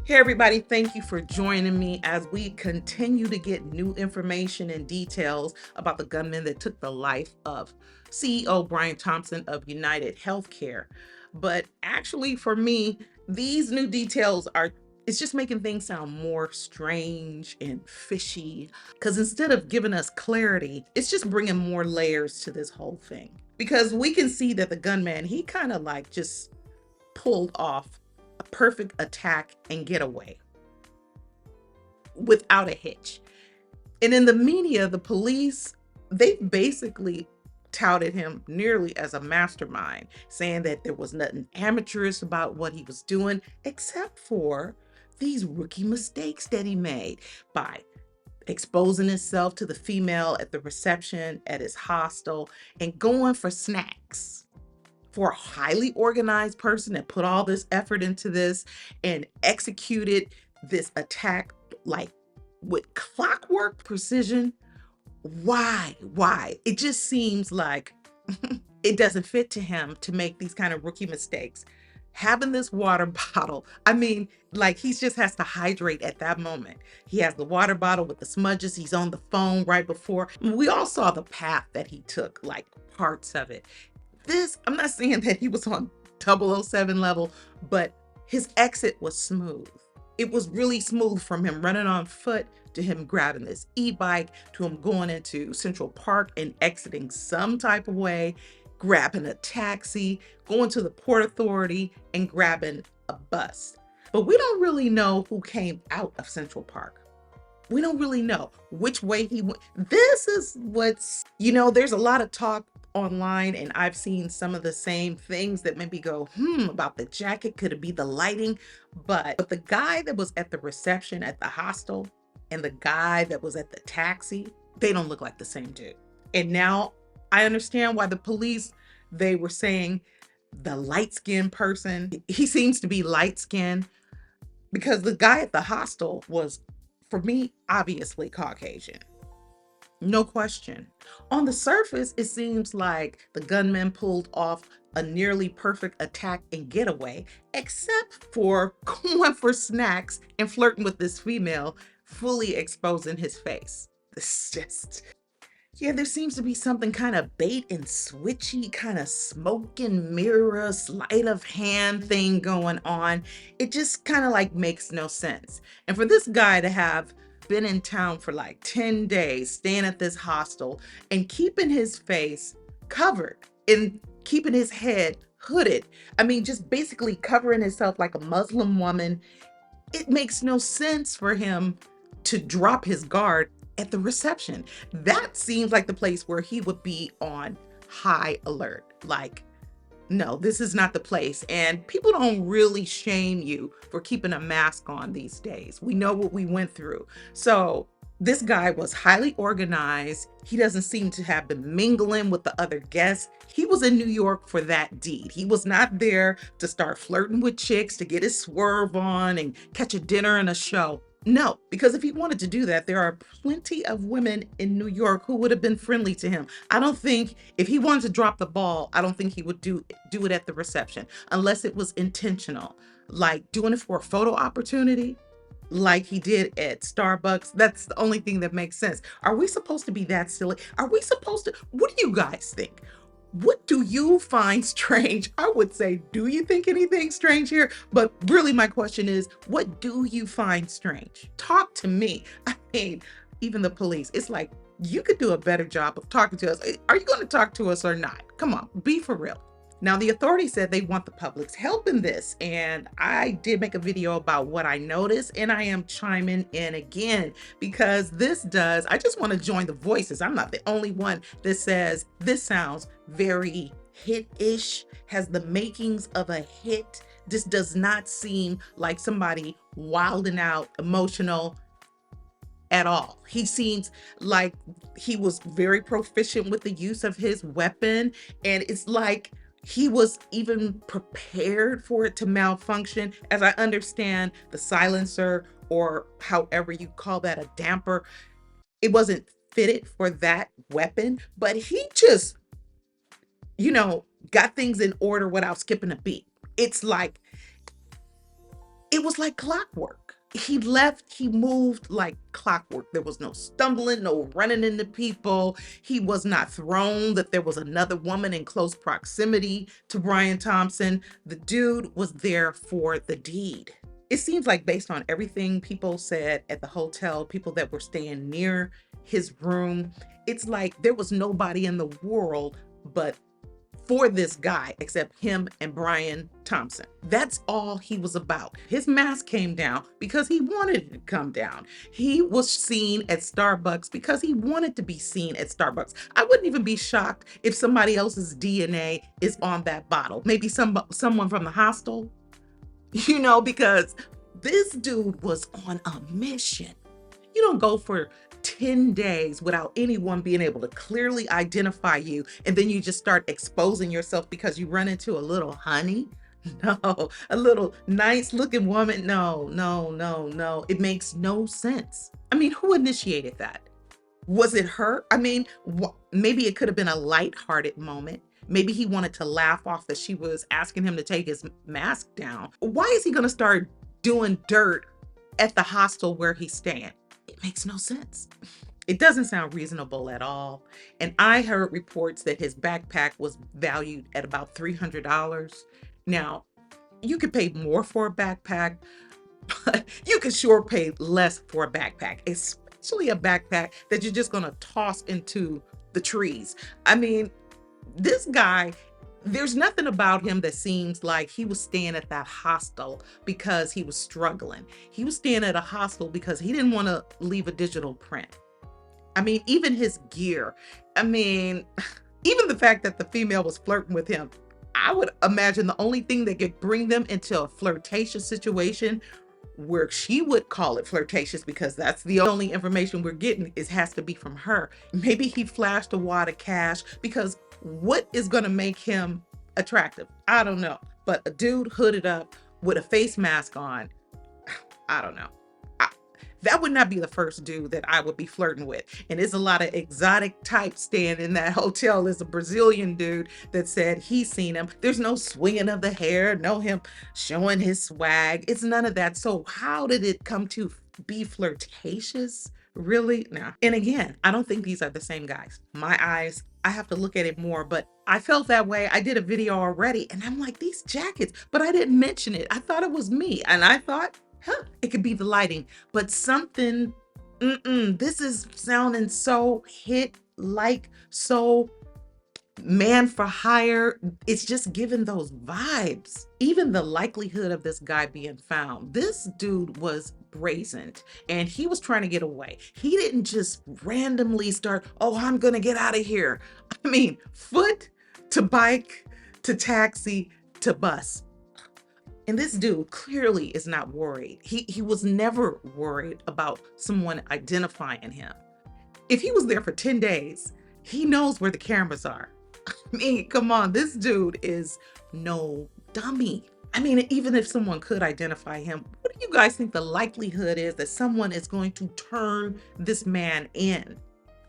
Hey, everybody, thank you for joining me as we continue to get new information and details about the gunman that took the life of CEO Brian Thompson of United Healthcare. But actually, for me, these new details are. It's just making things sound more strange and fishy. Because instead of giving us clarity, it's just bringing more layers to this whole thing. Because we can see that the gunman, he kind of like just pulled off a perfect attack and getaway without a hitch. And in the media, the police, they basically touted him nearly as a mastermind, saying that there was nothing amateurish about what he was doing, except for these rookie mistakes that he made by exposing himself to the female at the reception at his hostel and going for snacks. For a highly organized person that put all this effort into this and executed this attack like with clockwork precision, why it just seems like it doesn't fit to him to make these kind of rookie mistakes. Having this water bottle, I mean, like he just has to hydrate at that moment. He has the water bottle with the smudges. He's on the phone right before. We all saw the path that he took, like parts of it. This, I'm not saying that he was on 007 level, but his exit was smooth. It was really smooth, from him running on foot to him grabbing this e-bike to him going into Central Park and exiting some type of way, grabbing a taxi, going to the Port Authority and grabbing a bus. But we don't really know who came out of Central Park. We don't really know which way he went. This is there's a lot of talk online, and I've seen some of the same things that made me go, about the jacket. Could it be the lighting? But the guy that was at the reception at the hostel and the guy that was at the taxi, they don't look like the same dude. And now I understand why the police, they were saying the light-skinned person, he seems to be light-skinned, because the guy at the hostel was, for me, obviously Caucasian. No question. On the surface, it seems like the gunman pulled off a nearly perfect attack and getaway, except for going for snacks and flirting with this female, fully exposing his face. This just, yeah, there seems to be something kind of bait and switchy, kind of smoke and mirror, sleight of hand thing going on. It just kind of like makes no sense. And for this guy to have been in town for like 10 days, staying at this hostel and keeping his face covered and keeping his head hooded. I mean, just basically covering himself like a Muslim woman. It makes no sense for him to drop his guard at the reception. That seems like the place where he would be on high alert. Like, no, this is not the place. And people don't really shame you for keeping a mask on these days. We know what we went through. So this guy was highly organized. He doesn't seem to have been mingling with the other guests. He was in New York for that deed. He was not there to start flirting with chicks, to get his swerve on and catch a dinner and a show. No, because if he wanted to do that, there are plenty of women in New York who would have been friendly to him. I don't think, if he wanted to drop the ball, I don't think he would do it at the reception unless it was intentional, like doing it for a photo opportunity, like he did at Starbucks. That's the only thing that makes sense. Are we supposed to be that silly? Are we supposed to? What do you guys think? What do you find strange? I would say, do you think anything strange here? But really, my question is, what do you find strange? Talk to me. I mean, even the police, it's like, you could do a better job of talking to us. Are you going to talk to us or not? Come on, be for real. Now, the authorities said they want the public's help in this, and I did make a video about what I noticed, and I am chiming in again because I just want to join the voices. I'm not the only one that says this sounds very hit-ish, has the makings of a hit. This does not seem like somebody wilding out, emotional at all. He seems like he was very proficient with the use of his weapon, and it's like he was even prepared for it to malfunction. As I understand, the silencer, or however you call that, a damper, it wasn't fitted for that weapon, but he just, got things in order without skipping a beat. It's like It was like clockwork. He left, he moved like clockwork. There was no stumbling, no running into people. He was not thrown that there was another woman in close proximity to Brian Thompson. The dude was there for the deed. It seems like, based on everything people said at the hotel, people that were staying near his room, it's like there was nobody in the world but for this guy except him and Brian Thompson. That's all he was about. His mask came down because he wanted it to come down. He was seen at Starbucks because he wanted to be seen at Starbucks. I wouldn't even be shocked if somebody else's DNA is on that bottle. Maybe someone from the hostel, because this dude was on a mission. You don't go for 10 days without anyone being able to clearly identify you, and then you just start exposing yourself because you run into a little honey. No, a little nice looking woman. No, no, no, no. It makes no sense. I mean, who initiated that? Was it her? I mean, maybe it could have been a lighthearted moment. Maybe he wanted to laugh off that she was asking him to take his mask down. Why is he going to start doing dirt at the hostel where he's staying? It makes no sense. It doesn't sound reasonable at all. And I heard reports that his backpack was valued at about $300. Now, you could pay more for a backpack, but you could sure pay less for a backpack, especially a backpack that you're just going to toss into the trees. I mean, this guy, there's nothing about him that seems like he was staying at that hostel because he was struggling. He was staying at a hostel because he didn't want to leave a digital print. I mean, even his gear. I mean, even the fact that the female was flirting with him, I would imagine the only thing that could bring them into a flirtatious situation where she would call it flirtatious, because that's the only information we're getting, has to be from her. Maybe he flashed a wad of cash, because what is going to make him attractive? I don't know. But a dude hooded up with a face mask on, I don't know. That would not be the first dude that I would be flirting with. And there's a lot of exotic types staying in that hotel. There's a Brazilian dude that said he's seen him. There's no swinging of the hair, no him showing his swag. It's none of that. So how did it come to be flirtatious? Really? No. And again, I don't think these are the same guys. My eyes, I have to look at it more, but I felt that way. I did a video already and I'm like, these jackets, but I didn't mention it. I thought it was me. And I thought, it could be the lighting, but something, this is sounding so so man for hire. It's just giving those vibes. Even the likelihood of this guy being found, this dude was brazened and he was trying to get away. He didn't just randomly start, oh, I'm going to get out of here. I mean, foot to bike to taxi to bus. And this dude clearly is not worried. He was never worried about someone identifying him. If he was there for 10 days, he knows where the cameras are. I mean, come on, this dude is no dummy. I mean, even if someone could identify him, what do you guys think the likelihood is that someone is going to turn this man in?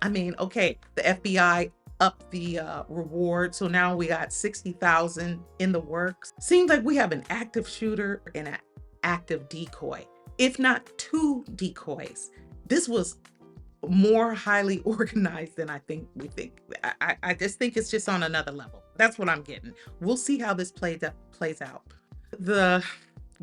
I mean, okay, the FBI up the reward. So now we got 60,000 in the works. Seems like we have an active shooter and an active decoy, if not two decoys. This was more highly organized than I think we think. I just think it's just on another level. That's what I'm getting. We'll see how this plays out. The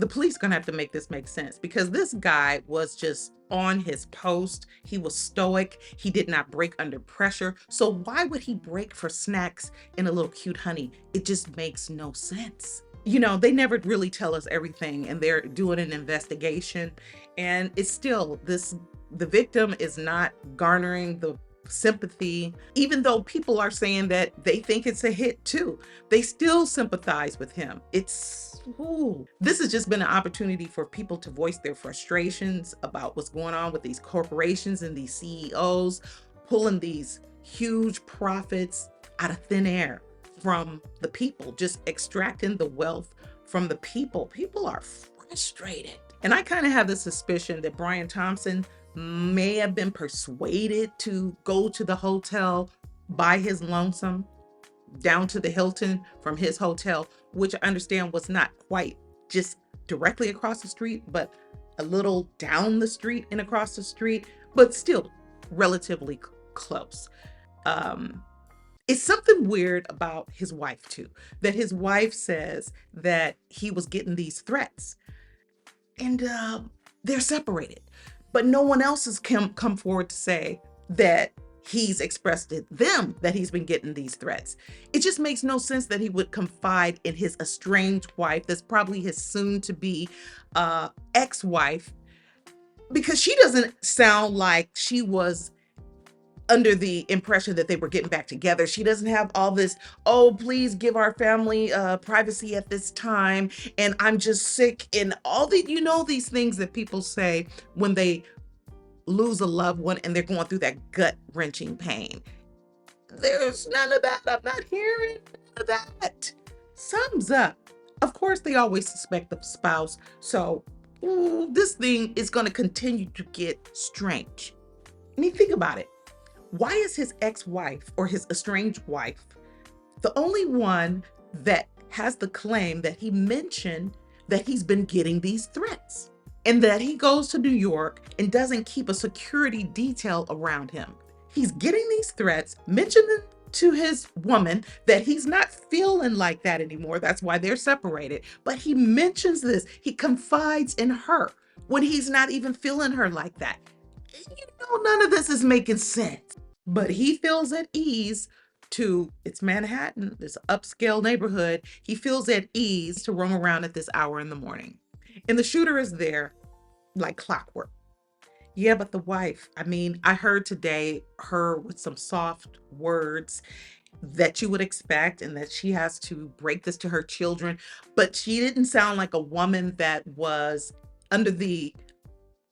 police gonna have to make this make sense, because this guy was just on his post. He was stoic. He did not break under pressure. So why would he break for snacks and a little cute honey? It just makes no sense. They never really tell us everything, and they're doing an investigation, and it's still the victim is not garnering the sympathy. Even though people are saying that they think it's a hit too, they still sympathize with him. This has just been an opportunity for people to voice their frustrations about what's going on with these corporations and these CEOs pulling these huge profits out of thin air from the people, just extracting the wealth from the people. People are frustrated. And I kind of have the suspicion that Brian Thompson may have been persuaded to go to the hotel by his lonesome, down to the Hilton from his hotel, which I understand was not quite just directly across the street, but a little down the street and across the street, but still relatively close. Um, it's something weird about his wife too, that his wife says that he was getting these threats, and they're separated, but no one else has come forward to say that he's expressed to them that he's been getting these threats. It just makes no sense that he would confide in his estranged wife, that's probably his soon to be ex-wife, because she doesn't sound like she was under the impression that they were getting back together. She doesn't have all this, oh, please give our family privacy at this time. And I'm just sick, and all the, these things that people say when they lose a loved one and they're going through that gut wrenching pain. There's none of that. I'm not hearing none of that. Sums up. Of course, they always suspect the spouse. So this thing is going to continue to get strange. I mean, think about it. Why is his ex-wife or his estranged wife the only one that has the claim that he mentioned that he's been getting these threats, and that he goes to New York and doesn't keep a security detail around him? He's getting these threats, mentioning to his woman that he's not feeling like that anymore. That's why they're separated. But he mentions this, he confides in her when he's not even feeling her like that. None of this is making sense. But he feels at ease it's Manhattan, this upscale neighborhood. He feels at ease to roam around at this hour in the morning. And the shooter is there like clockwork. Yeah, but the wife, I mean, I heard today her with some soft words that you would expect, and that she has to break this to her children. But she didn't sound like a woman that was under the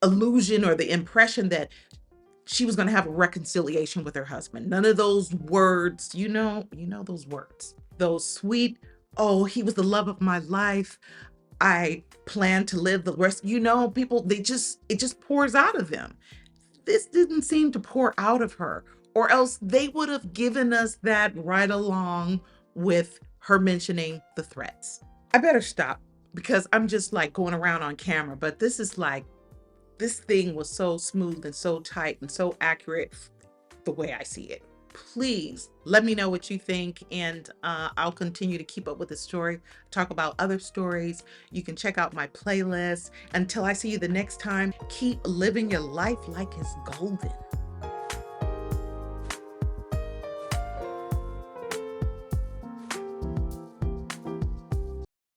illusion or the impression that she was going to have a reconciliation with her husband. None of those words, those words, those sweet, oh, he was the love of my life, I plan to live the rest, people, it just pours out of them. This didn't seem to pour out of her, or else they would have given us that right along with her mentioning the threats. I better stop, because I'm just like going around on camera, but this thing was so smooth and so tight and so accurate the way I see it. Please let me know what you think, and I'll continue to keep up with the story, talk about other stories. You can check out my playlist. Until I see you the next time, keep living your life like it's golden.